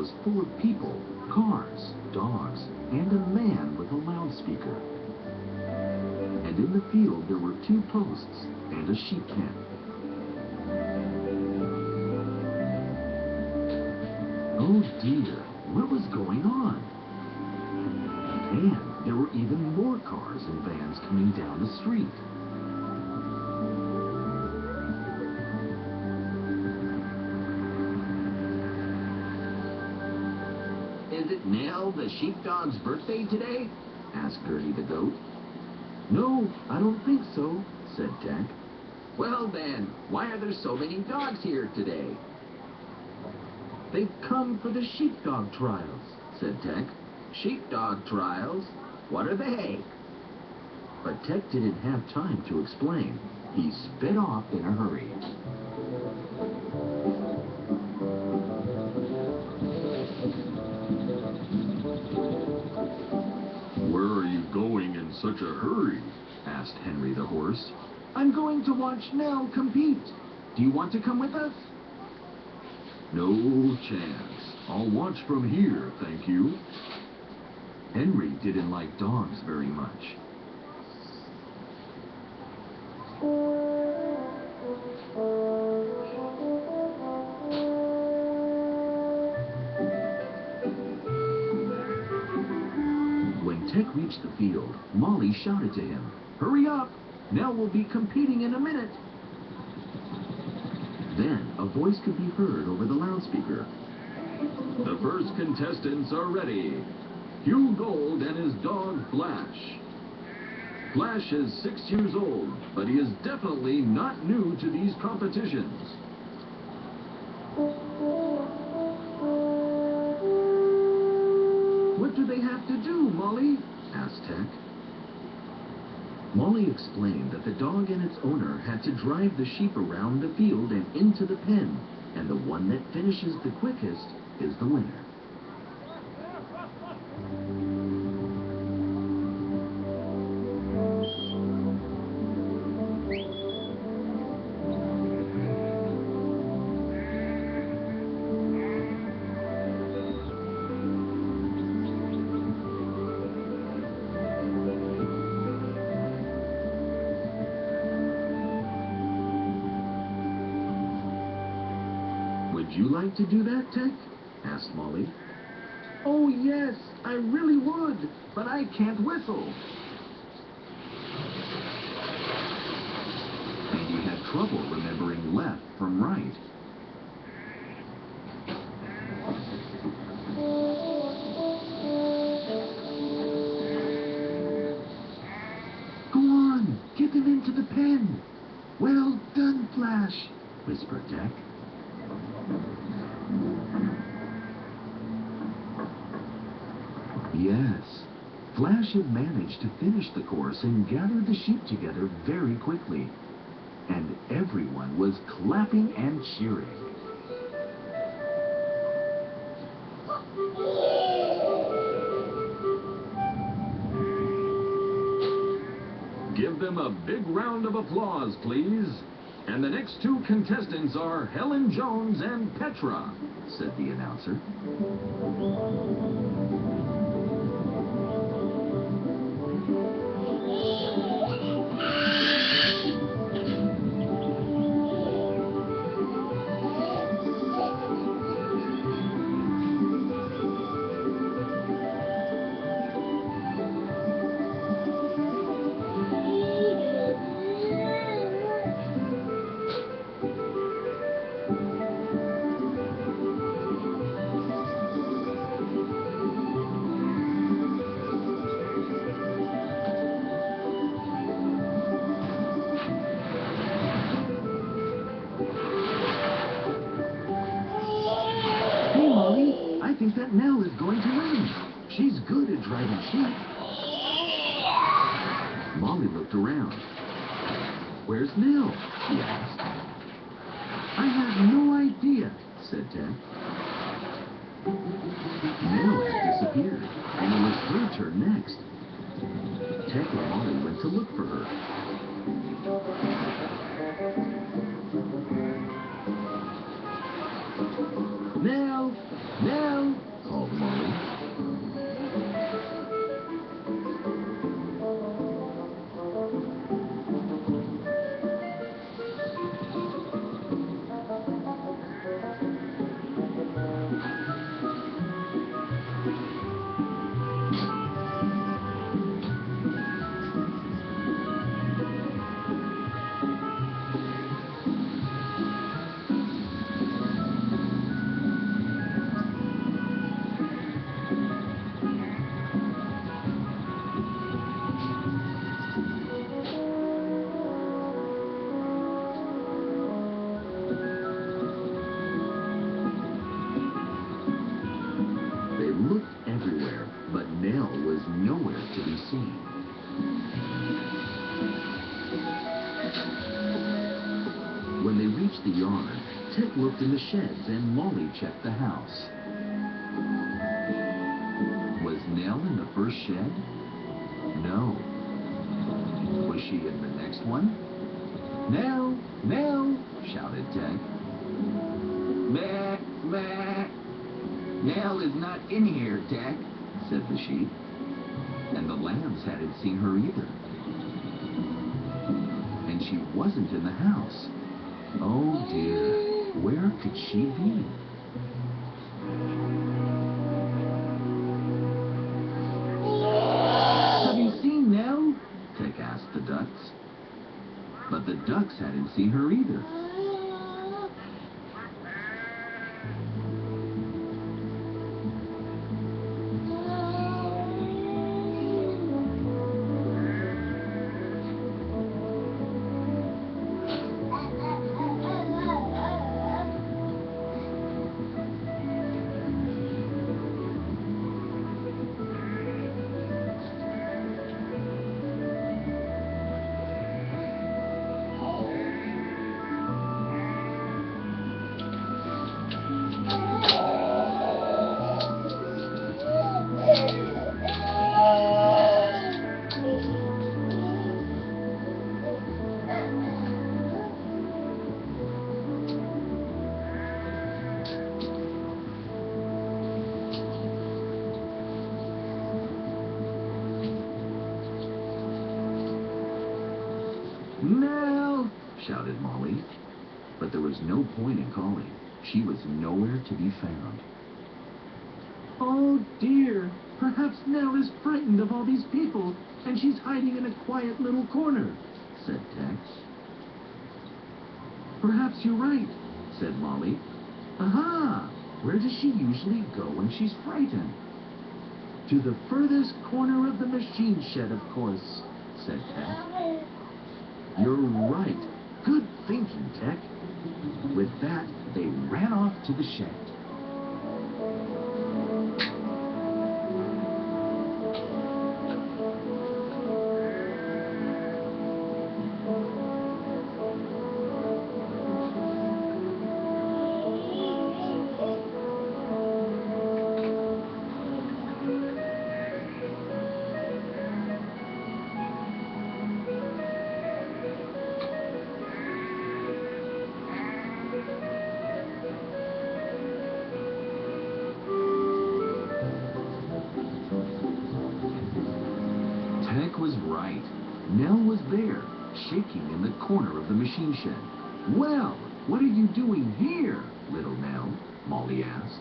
was full of people, cars, dogs, and a man with a loudspeaker. And in the field there were 2 posts and a sheep pen. Oh dear, what was going on? And there were even more cars and vans coming down the street. Is it Nell, the sheepdog's birthday today? Asked Gertie the goat. No, I don't think so, said Jack. Well then, why are there so many dogs here today? They've come for the sheepdog trials, said Teck. Sheepdog trials? What are they? But Teck didn't have time to explain. He sped off in a hurry. Where are you going in such a hurry? Asked Henry the horse. I'm going to watch Nell compete. Do you want to come with us? No chance. I'll watch from here, thank you. Henry didn't like dogs very much. When Teck reached the field, Molly shouted to him, "Hurry up! Nell will be competing in a minute." Then a voice could be heard over the loudspeaker. The first contestants are ready. Hugh Gold and his dog Flash. Flash is 6 years old, but he is definitely not new to these competitions. What do they have to do, Molly? Asked Teck. Molly explained that the dog and its owner had to drive the sheep around the field and into the pen, and the one that finishes the quickest is the winner. Would you like to do that, Teck? Asked Molly. Oh yes, I really would, but I can't whistle. And he had trouble remembering left from right. Go on, get them into the pen. Well done, Flash, whispered Teck. Yes, Flash had managed to finish the course and gather the sheep together very quickly. And everyone was clapping and cheering. Give them a big round of applause, please. And the next 2 contestants are Helen Jones and Petra, said the announcer. I think that Nell is going to win. She's good at driving sheep. Molly looked around. Where's Nell? She asked. I have no idea, said Teck. Nell had disappeared, and it was her turn next. Teck and Molly went to look for her. Nell! Nell! seen. When they reached the yard, Ted looked in the sheds and Molly checked the house. Was Nell in the first shed? No. Was she in the next one? Nell! Nell! Shouted Ted. Meh, meh. Nell is not in here, Ted, said the sheep. And the lambs hadn't seen her either. And she wasn't in the house. Oh dear, where could she be? Have you seen Nell? Ted asked the ducks. But the ducks hadn't seen her either. Nell! Shouted Molly. But there was no point in calling. She was nowhere to be found. Oh dear, perhaps Nell is frightened of all these people, and she's hiding in a quiet little corner, Said Tex. Perhaps you're right. Said Molly. Aha! Where does she usually go when she's frightened? To the furthest corner of the machine shed, of course, Said Tex. You're right. Good thinking, Tech. With that, they ran off to the shed. Tech was right. Nell was there, shaking in the corner of the machine shed. Well, what are you doing here, little Nell? Molly asked.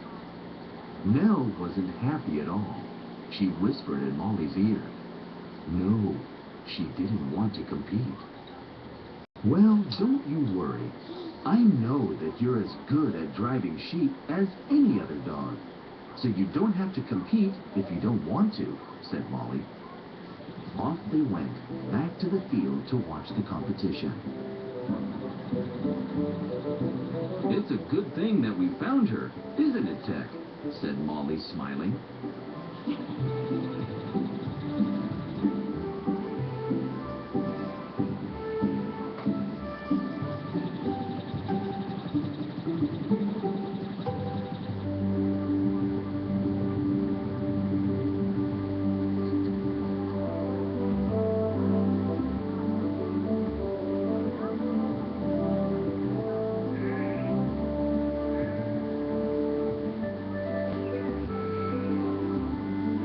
Nell wasn't happy at all. She whispered in Molly's ear. No, she didn't want to compete. Well, don't you worry. I know that you're as good at driving sheep as any other dog. So you don't have to compete if you don't want to, said Molly. Off they went, back to the field to watch the competition. It's a good thing that we found her, isn't it, Tech? Said Molly, smiling.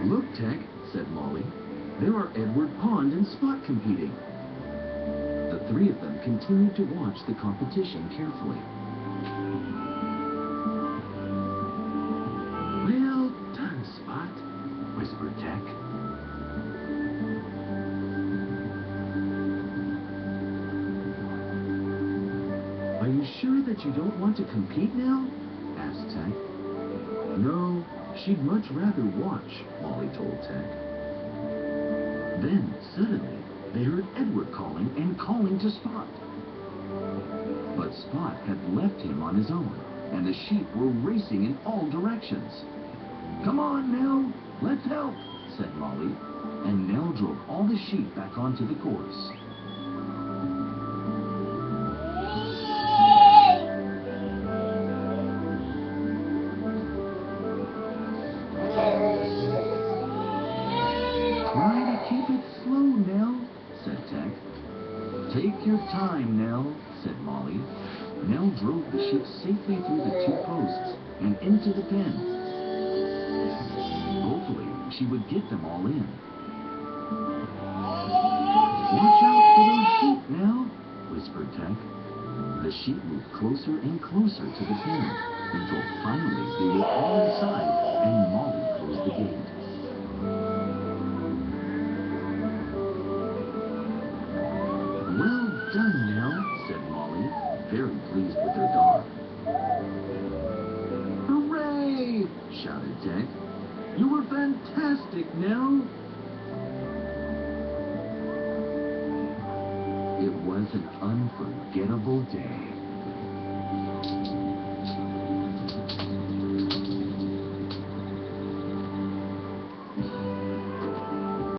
Look, Tech, said Molly. There are Edward Pond and Spot competing. The three of them continued to watch the competition carefully. Well done, Spot, whispered Tech. Are you sure that you don't want to compete now? Asked Tech. No, she'd much rather watch, Molly told Tech. Then, suddenly, they heard Edward calling and calling to Spot. But Spot had left him on his own, and the sheep were racing in all directions. Come on, Nell, let's help, said Molly. and Nell drove all the sheep back onto the course. Try to keep it slow, Nell, said Teck. Take your time, Nell, said Molly. Nell drove the sheep safely through the two posts and into the pen. Hopefully, she would get them all in. Watch out for those sheep, Nell, whispered Teck. The sheep moved closer and closer to the pen until finally they were all inside and Molly closed the gate. Well done, Nell, said Molly, very pleased with her dog. Hooray! Shouted Teck. You were fantastic, Nell. It was an unforgettable day.